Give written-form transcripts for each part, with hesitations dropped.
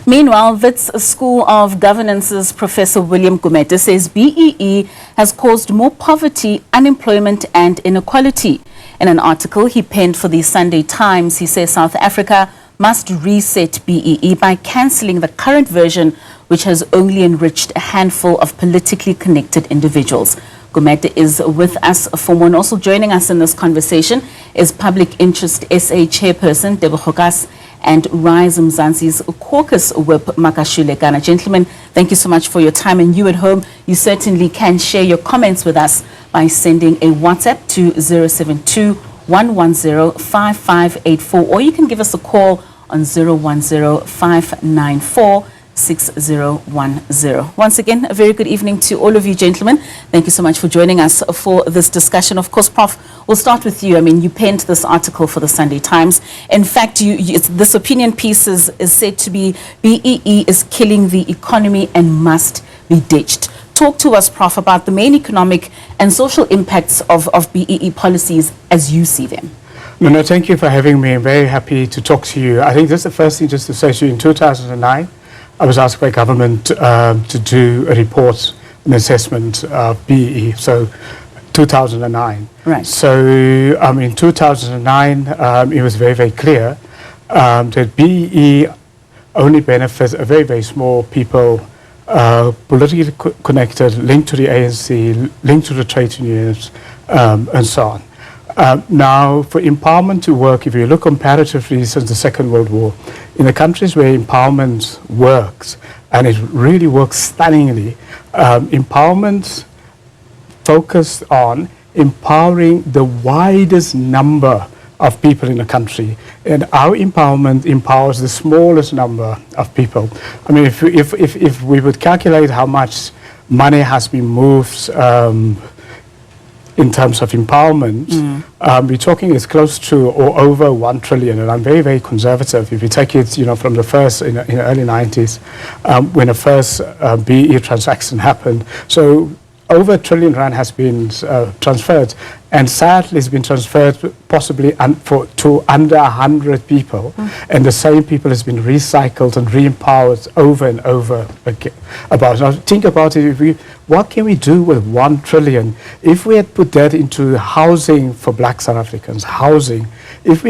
Meanwhile, Wits School of Governance's Professor William Gumede says BEE has caused more poverty, unemployment and inequality. In an article he penned for the Sunday Times, he says South Africa must reset BEE by cancelling the current version, which has only enriched a handful of politically connected individuals. Gumede is with us for more, and also joining us in this conversation is Public Interest SA Chairperson Tebogo Kas and Rise Mzansi's Caucus Whip Makashule Gana. Gentlemen, thank you so much for your time, and you at home, you certainly can share your comments with us by sending a WhatsApp to 072-110-5584, or you can give us a call on 010-594-6010. Once again, a very good evening to all of you, gentlemen. Thank you so much for joining us for this discussion. Of course, Prof, we'll start with you. I mean, you penned this article for the Sunday Times. In fact, this opinion piece is said to be BEE is killing the economy and must be ditched. Talk to us, Prof, about the main economic and social impacts of BEE policies as you see them. No, thank you for having me. I'm very happy to talk to you. I think that's the first thing just to say to you. In 2009, I was asked by government to do a report, an assessment of BEE. So 2009. Right. So in 2009, it was very, very clear that BEE only benefits a very, very small people, politically connected, linked to the ANC, linked to the trade unions, and so on. Now, for empowerment to work, if you look comparatively since the Second World War, in the countries where empowerment works, and it really works stunningly, empowerment focused on empowering the widest number of people in the country. And our empowerment empowers the smallest number of people. I mean, if we would calculate how much money has been moved in terms of empowerment, we're talking it's close to or over 1 trillion, and I'm very, very conservative. If you take it, from the first in the early 90s, when the first BEE transaction happened, so over R1 trillion has been transferred, and sadly it's been transferred possibly to under 100 people, and the same people has been recycled and re-empowered over and over again. Now think about it, what can we do with 1 trillion if we had put that into housing for black South Africans, housing? If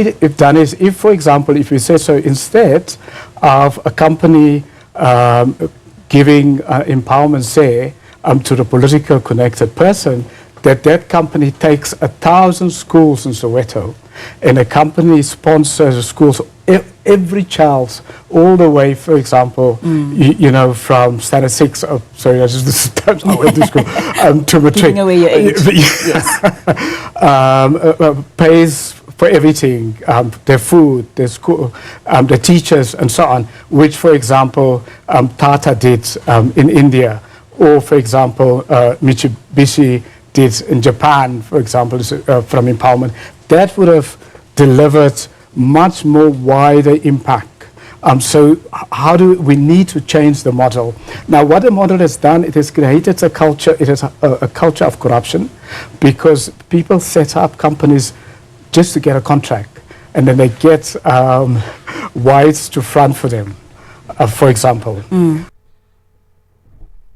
for example, if we say so, instead of a company giving empowerment, say, to the political connected person, that company takes 1,000 schools in Soweto, and a company sponsors the schools, every child, all the way, for example, from standard 6, sorry, I just I went to school, to matric. Giving away your age. Yes. Pays for everything, their food, their school, their teachers, and so on, which, for example, Tata did in India, or, for example, Mitsubishi did in Japan, for example, from empowerment. That would have delivered much more wider impact. So how do we need to change the model? Now, what the model has done, it has created a culture, it is a culture of corruption, because people set up companies just to get a contract, and then they get whites to front for them, for example.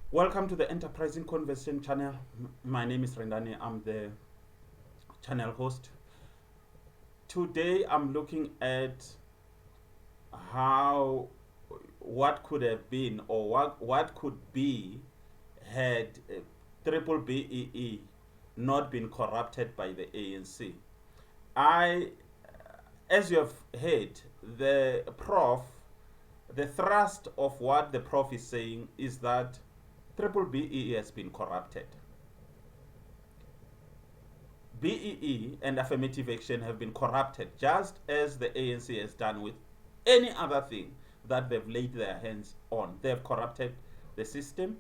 Welcome to the Enterprising Conversation channel. My name is Rendani. I'm the channel host. Today I'm looking at what could have been, or what could be had triple BEE not been corrupted by the ANC. As you have heard, the thrust of what the prof is saying is that triple BEE has been corrupted. BEE and affirmative action have been corrupted, just as the ANC has done with any other thing that they've laid their hands on. They've corrupted the system.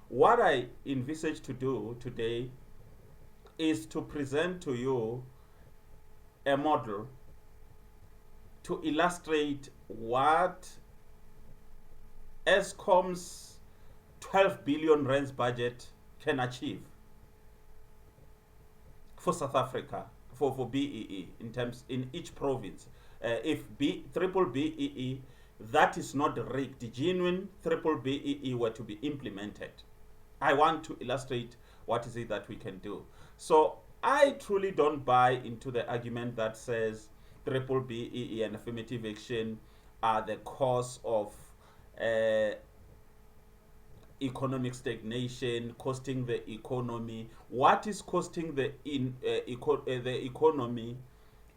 What I envisage to do today is to present to you a model to illustrate what Eskom's 12 billion rands budget can achieve for South Africa, for BEE, in each province. If triple BEE that is not rigged, genuine triple BEE were to be implemented, I want to illustrate what is it that we can do. So I truly don't buy into the argument that says triple BEE and affirmative action are the cause of economic stagnation, costing the economy. What is costing the economy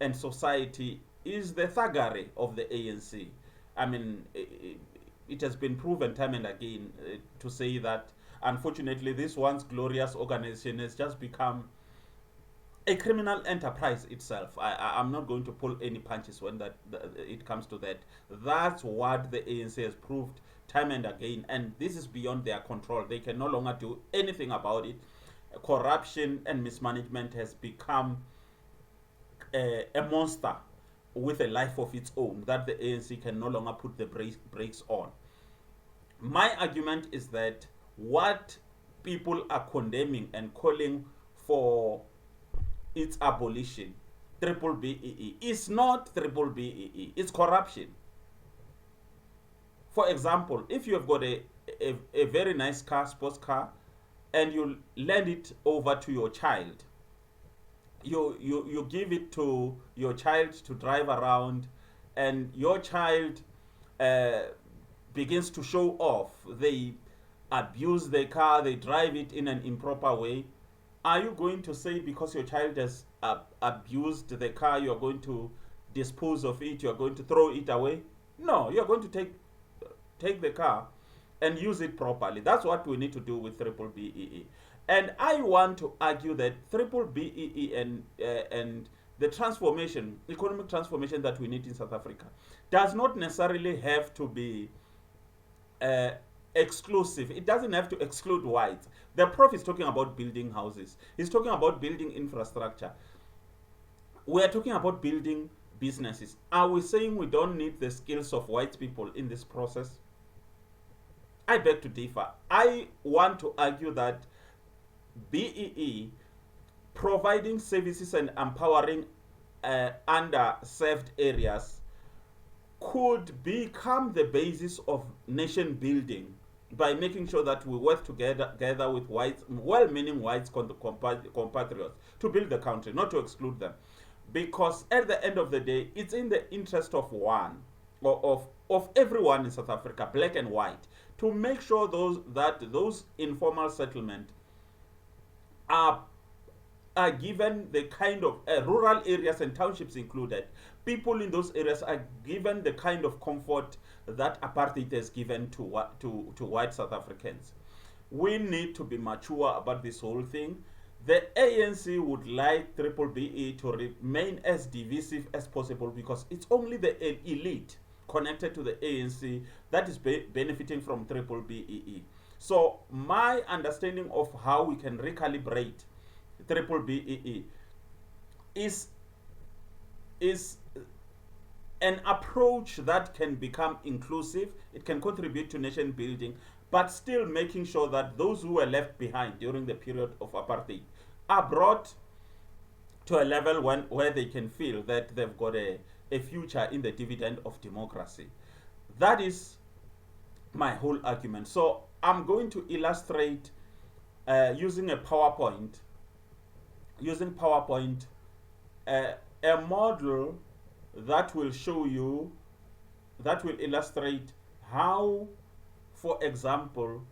and society is the thuggery of the ANC. I mean, it has been proven time and again to say that, unfortunately, this once glorious organization has just become a criminal enterprise itself. I'm not going to pull any punches when it comes to that. That's what the ANC has proved time and again, and this is beyond their control. They can no longer do anything about it. Corruption and mismanagement has become a monster with a life of its own that the ANC can no longer put the brakes on. My argument is that what people are condemning and calling for its abolition, triple BEE, is not triple BEE, it's corruption. For example, if you have got a very nice car, sports car, and you lend it over to your child, you give it to your child to drive around, and your child begins to show off. They abuse the car, they drive it in an improper way. Are you going to say because your child has abused the car, you're going to dispose of it, you're going to throw it away? No, you're going to take the car and use it properly. That's what we need to do with triple BEE. And I want to argue that triple BEE and the transformation, economic transformation that we need in South Africa does not necessarily have to be exclusive. It doesn't have to exclude whites. The Prof is talking about building houses. He's talking about building infrastructure. We're talking about building businesses. Are we saying we don't need the skills of white people in this process? I beg to differ. I want to argue that BEE providing services and empowering underserved areas could become the basis of nation building by making sure that we work together with whites, well-meaning whites compatriots to build the country, not to exclude them. Because at the end of the day, it's in the interest of one, or of everyone in South Africa, black and white, to make sure those informal settlements are given the kind of rural areas and townships included. People in those areas are given the kind of comfort that apartheid has given to white South Africans. We need to be mature about this whole thing. The ANC would like triple BE to remain as divisive as possible because it's only the elite connected to the ANC that is benefiting from triple BEE. So my understanding of how we can recalibrate triple BEE is an approach that can become inclusive. It can contribute to nation building, but still making sure that those who were left behind during the period of apartheid are brought to a level where they can feel that they've got a future in the dividend of democracy. That is my whole argument. So I'm going to illustrate using PowerPoint, a model that will show you, that will illustrate how, for example,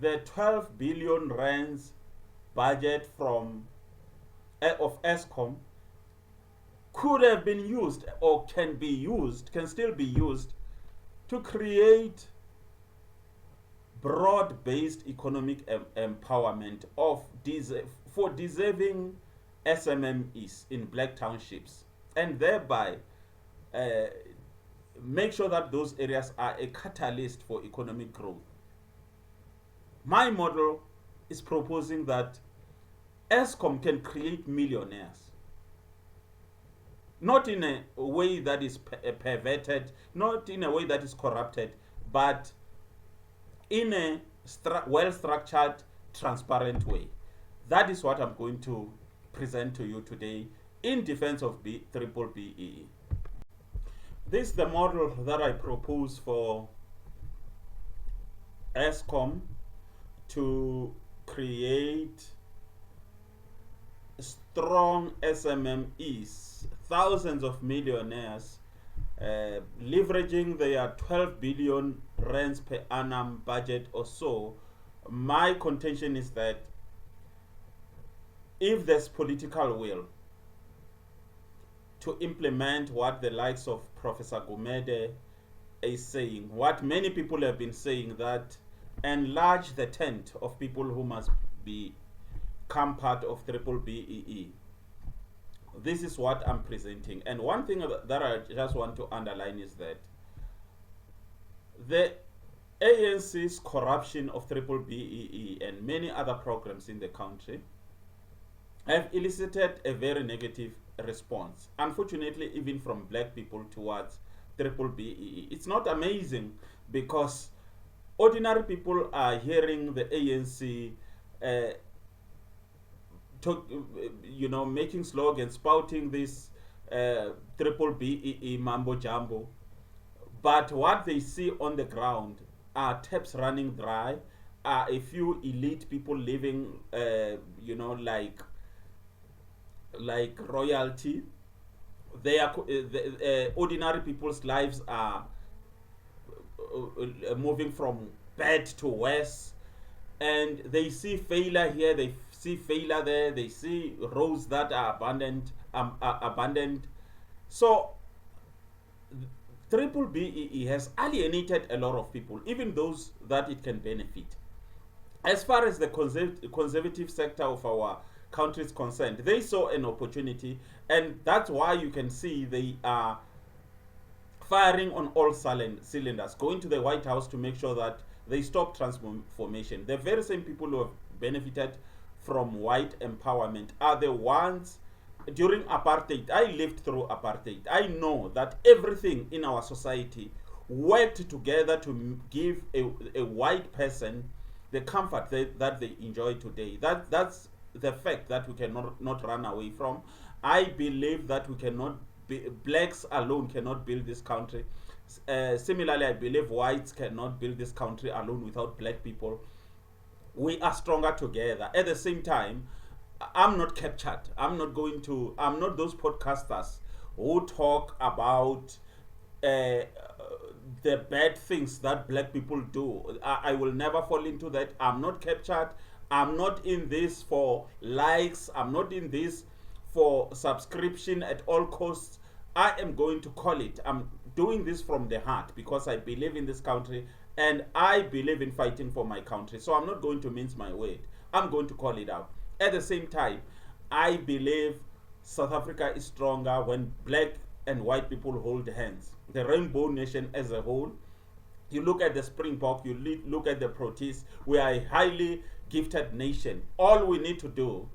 the 12 billion rands budget from of Eskom could have been used, or can still be used to create broad-based economic empowerment for deserving SMMEs in black townships, and thereby make sure that those areas are a catalyst for economic growth. My model is proposing that Eskom can create millionaires, not in a way that is perverted, not in a way that is corrupted, but in a well-structured, transparent way. That is what I'm going to present to you today in defense of triple BEE. This is the model that I propose for Eskom to create strong SMMEs, thousands of millionaires, leveraging their 12 billion rands per annum budget or so. My contention is that if there's political will to implement what the likes of Professor Gumede is saying, what many people have been saying, that enlarge the tent of people who must become part of BBBEE. This is what I'm presenting. And one thing that I just want to underline is that the ANC's corruption of BBBEE and many other programs in the country have elicited a very negative response, unfortunately, even from black people towards BBBEE. It's not amazing, because ordinary people are hearing the ANC making slogans, spouting this BBBEE mambo jumbo, but what they see on the ground are taps running dry, are a few elite people living like royalty. They are ordinary people's lives are moving from bad to worse, and they see failure here, they see failure there, they see roads that are abandoned. So BBBEE has alienated a lot of people, even those that it can benefit. As far as the conservative sector of our country is concerned, they saw an opportunity, and that's why you can see they are firing on all cylinders, going to the White House to make sure that they stop transformation. The very same people who have benefited from white empowerment are the ones during apartheid. I lived through apartheid. I know that everything in our society worked together to give a white person the comfort that they enjoy today. That's the fact that we cannot run away from. I believe that we cannot blacks alone cannot build this country. Similarly, I believe whites cannot build this country alone without black people. We are stronger together. At the same time, I'm not captured. I'm not those podcasters who talk about the bad things that black people do. I will never fall into that. I'm not captured. I'm not in this for likes. I'm not in this for subscription at all costs. I am going to call it. I'm doing this from the heart because I believe in this country and I believe in fighting for my country. So I'm not going to mince my word. I'm going to call it out. At the same time, I believe South Africa is stronger when black and white people hold hands. The Rainbow Nation as a whole. You look at the Springbok, you look at the Proteas. We are a highly gifted nation. All we need to do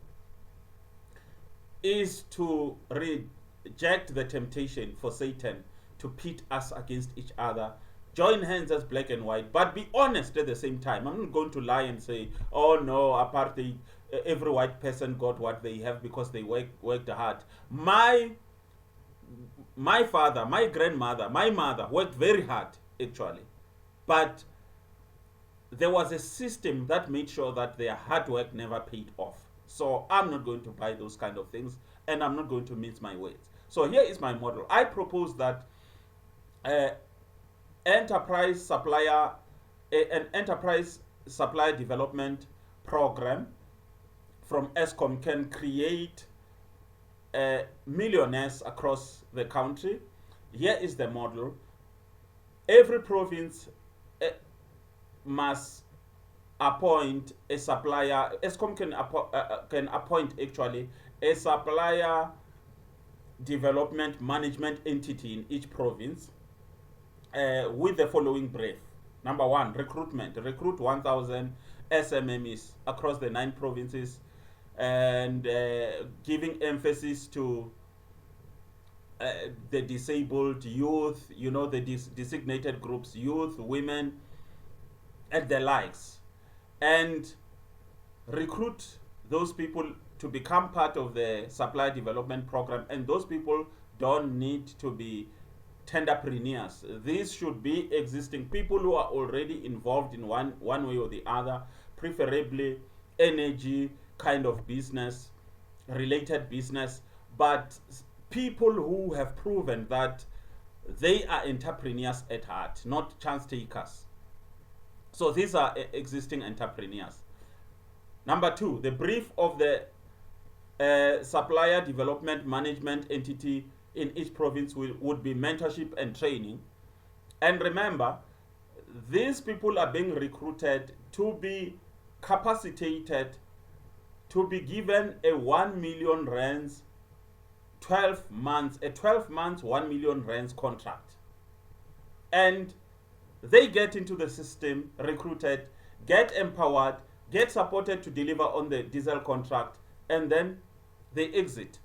is to reject the temptation for Satan to pit us against each other. Join hands as black and white, but be honest at the same time. I'm not going to lie and say, oh no, apartheid, every white person got what they have because they worked hard. My father, my grandmother, my mother worked very hard, actually. But there was a system that made sure that their hard work never paid off. So I'm not going to buy those kind of things, and I'm not going to mince my words. So here is my model. I propose that an enterprise supply development program from Eskom can create millionaires across the country. Here is the model. Every province must appoint a supplier. Eskom can appoint actually a supplier development management entity in each province with the following brief. Number one, recruitment. Recruit 1,000 SMMEs across the 9 provinces, and giving emphasis to the disabled, youth, the designated groups, youth, women, and the likes, and recruit those people to become part of the supply development program. And those people don't need to be tenderpreneurs. These should be existing people who are already involved in one way or the other, preferably energy kind of business, related business, but people who have proven that they are entrepreneurs at heart, not chance takers. So these are existing entrepreneurs. Number two, the brief of the supplier development management entity in each province would be mentorship and training. And remember, these people are being recruited to be capacitated to be given a 1 million rands 12 months, a 12 months 1 million rands contract. And they get into the system, recruited, get empowered, get supported to deliver on the diesel contract, and then they exit.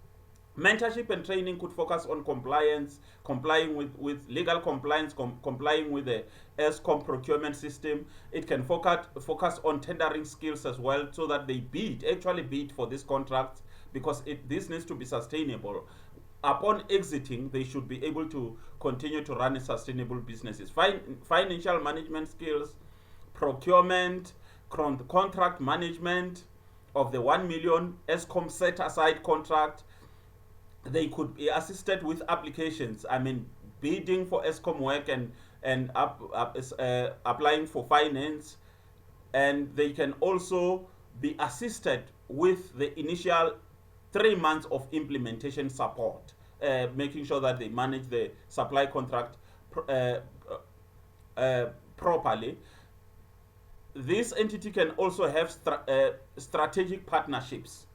Mentorship and training could focus on compliance, complying with legal compliance, complying with the Eskom procurement system. It can focus on tendering skills as well, so that they actually bid for this contract, because this needs to be sustainable. Upon exiting, they should be able to continue to run a sustainable businesses. Financial management skills, procurement, contract management of the 1 million Eskom set aside contract. They could be assisted with applications. I mean, bidding for Eskom work and applying for finance. And they can also be assisted with the initial 3 months of implementation support, making sure that they manage the supply contract properly. This entity can also have strategic partnerships,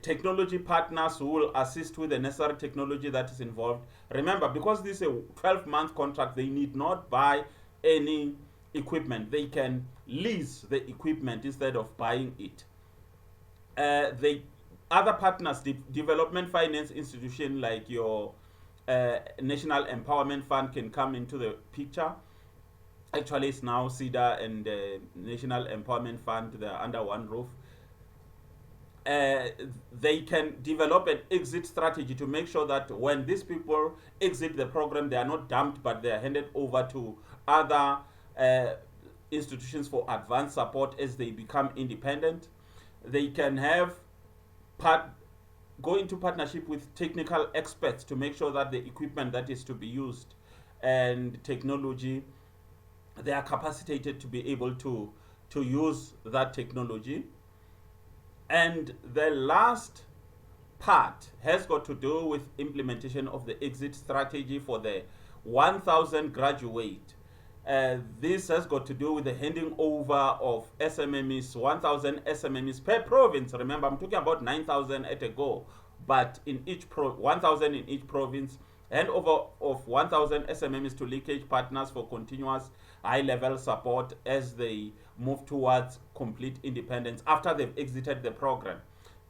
technology partners who will assist with the necessary technology that is involved. Remember, because this is a 12-month contract, they need not buy any equipment. They can lease the equipment instead of buying it. Other partners, the development finance institution like your National Empowerment Fund can come into the picture. Actually, it's now CEDA and National Empowerment Fund, they're under one roof. They can develop an exit strategy to make sure that when these people exit the program, they are not dumped, but they are handed over to other institutions for advanced support as they become independent. They can have go into partnership with technical experts to make sure that the equipment that is to be used and technology, they are capacitated to be able to use that technology. And the last part has got to do with implementation of the exit strategy for the 1,000 graduate. This has got to do with the handing over of SMMEs, 1,000 SMMEs per province. Remember, I'm talking about 9,000 at a go, but in each 1,000 in each province, handover of 1,000 SMMEs to linkage partners for continuous high-level support as they move towards complete independence after they've exited the program.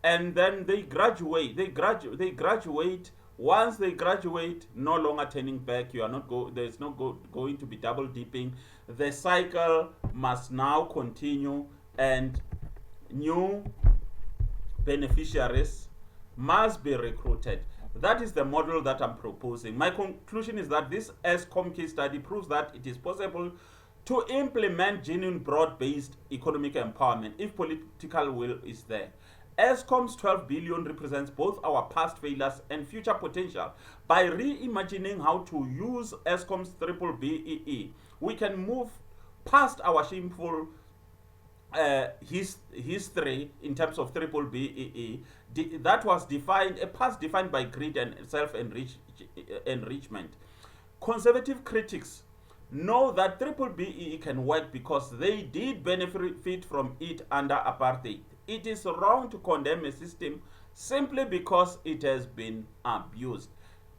And then they graduate. They graduate. Once they graduate, no longer turning back. You are not there's no going to be double dipping. The cycle must now continue, and new beneficiaries must be recruited. That is the model that I'm proposing. My conclusion is that this Eskom case study proves that it is possible to implement genuine broad-based economic empowerment if political will is there. Eskom's 12 billion represents both our past failures and future potential. By reimagining how to use Eskom's BBBEE, we can move past our shameful history in terms of BBBEE that was a past defined by greed and self-enrichment. Conservative critics know that BBBEE can work because they did benefit from it under apartheid. It is wrong to condemn a system simply because it has been abused.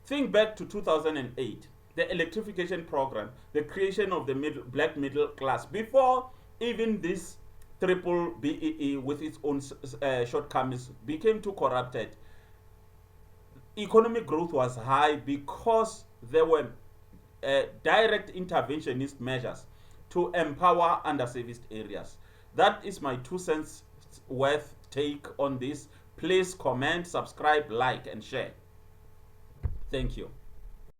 Think back to 2008, the electrification program, the creation of the black middle class. Before even this BBBEE with its own shortcomings became too corrupted, economic growth was high because there were direct interventionist measures to empower underserviced areas. That is my 2 cents worth take on this. Please comment, subscribe, like, and share. Thank you.